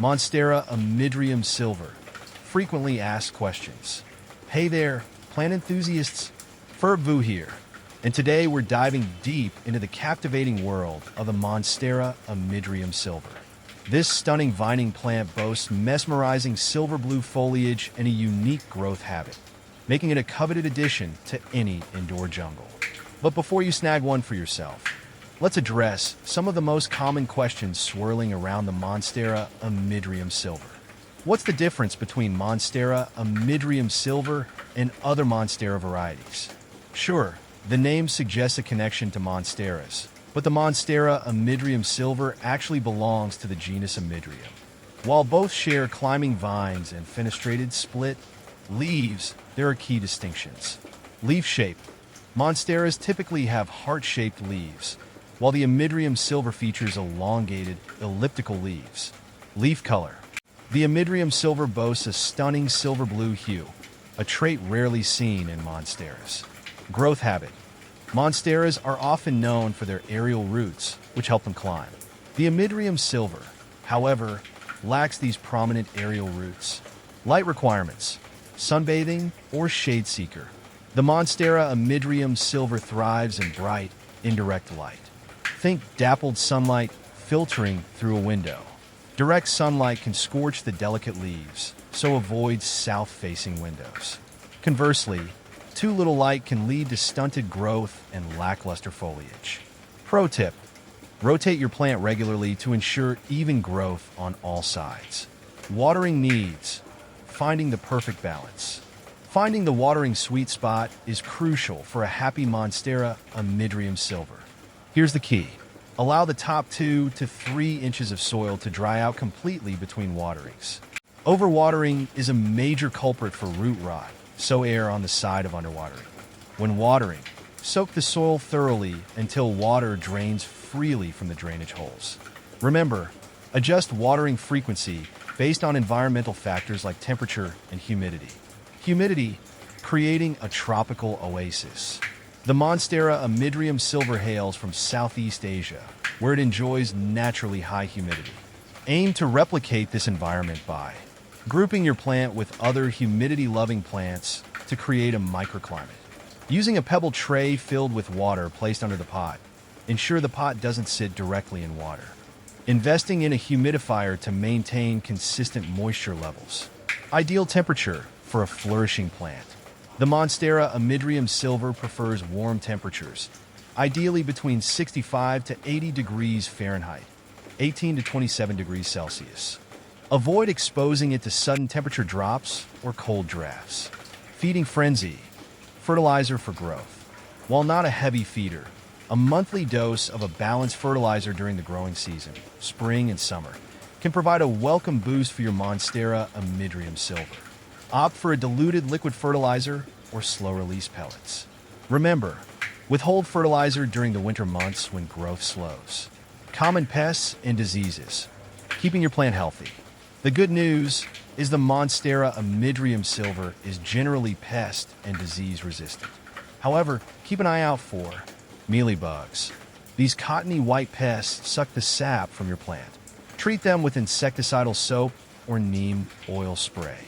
Monstera Amydrium silver. Frequently asked questions. Hey there, plant enthusiasts. Ferb Vu here, and today we're diving deep into the captivating world of the Monstera Amydrium silver. This stunning vining plant boasts mesmerizing silver blue foliage and a unique growth habit, making it a coveted addition to any indoor jungle. But before you snag one for yourself, let's address some of the most common questions swirling around the Monstera Amydrium silver. What's the difference between Monstera Amydrium silver and other Monstera varieties? Sure, the name suggests a connection to Monsteras, but the Monstera Amydrium silver actually belongs to the genus Amydrium. While both share climbing vines and fenestrated split leaves, there are key distinctions. Leaf shape. Monsteras typically have heart-shaped leaves, while the Amydrium silver features elongated, elliptical leaves. Leaf color. The Amydrium silver boasts a stunning silver blue hue, a trait rarely seen in Monsteras. Growth habit. Monsteras are often known for their aerial roots, which help them climb. The Amydrium silver, however, lacks these prominent aerial roots. Light requirements. Sunbathing or shade seeker. The Monstera Amydrium silver thrives in bright, indirect light. Think dappled sunlight filtering through a window. Direct sunlight can scorch the delicate leaves, so avoid south-facing windows. Conversely, too little light can lead to stunted growth and lackluster foliage. Pro tip: rotate your plant regularly to ensure even growth on all sides. Watering needs. Finding the perfect balance. Finding the watering sweet spot is crucial for a happy Monstera Amydrium silver. Here's the key. Allow the top 2 to 3 inches of soil to dry out completely between waterings. Overwatering is a major culprit for root rot, so err on the side of underwatering. When watering, soak the soil thoroughly until water drains freely from the drainage holes. Remember, adjust watering frequency based on environmental factors like temperature and humidity. Humidity, creating a tropical oasis. The Monstera Amydrium silver hails from Southeast Asia, where it enjoys naturally high humidity. Aim to replicate this environment by grouping your plant with other humidity-loving plants to create a microclimate. Using a pebble tray filled with water placed under the pot. Ensure the pot doesn't sit directly in water. Investing in a humidifier to maintain consistent moisture levels. Ideal temperature for a flourishing plant. The Monstera Amydrium silver prefers warm temperatures, ideally between 65 to 80 degrees Fahrenheit, 18 to 27 degrees Celsius. Avoid exposing it to sudden temperature drops or cold drafts. Feeding frenzy. Fertilizer for growth. While not a heavy feeder, a monthly dose of a balanced fertilizer during the growing season, spring and summer, can provide a welcome boost for your Monstera Amydrium silver. Opt for a diluted liquid fertilizer or slow-release pellets. Remember, withhold fertilizer during the winter months when growth slows. Common pests and diseases. Keeping your plant healthy. The good news is the Monstera Amydrium silver is generally pest and disease resistant. However, keep an eye out for mealybugs. These cottony white pests suck the sap from your plant. Treat them with insecticidal soap or neem oil spray.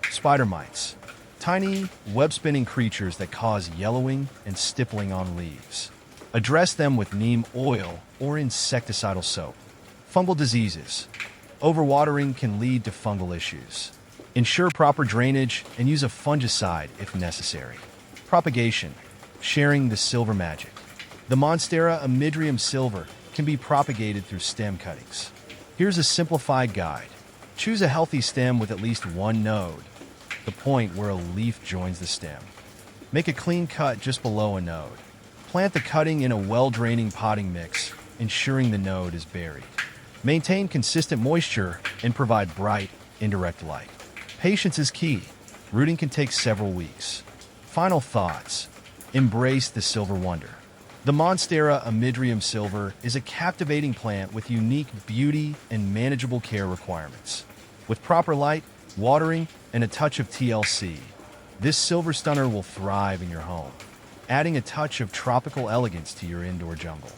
Spider mites. Tiny, web-spinning creatures that cause yellowing and stippling on leaves. Address them with neem oil or insecticidal soap. Fungal diseases. Overwatering can lead to fungal issues. Ensure proper drainage and use a fungicide if necessary. Propagation. Sharing the silver magic. The Monstera Amydrium silver can be propagated through stem cuttings. Here's a simplified guide. Choose a healthy stem with at least one node, the point where a leaf joins the stem. Make a clean cut just below a node. Plant the cutting in a well-draining potting mix, ensuring the node is buried. Maintain consistent moisture and provide bright, indirect light. Patience is key. Rooting can take several weeks. Final thoughts. Embrace the silver wonder. The Monstera Amydrium silver is a captivating plant with unique beauty and manageable care requirements. With proper light, watering, and a touch of TLC, this silver stunner will thrive in your home, adding a touch of tropical elegance to your indoor jungle.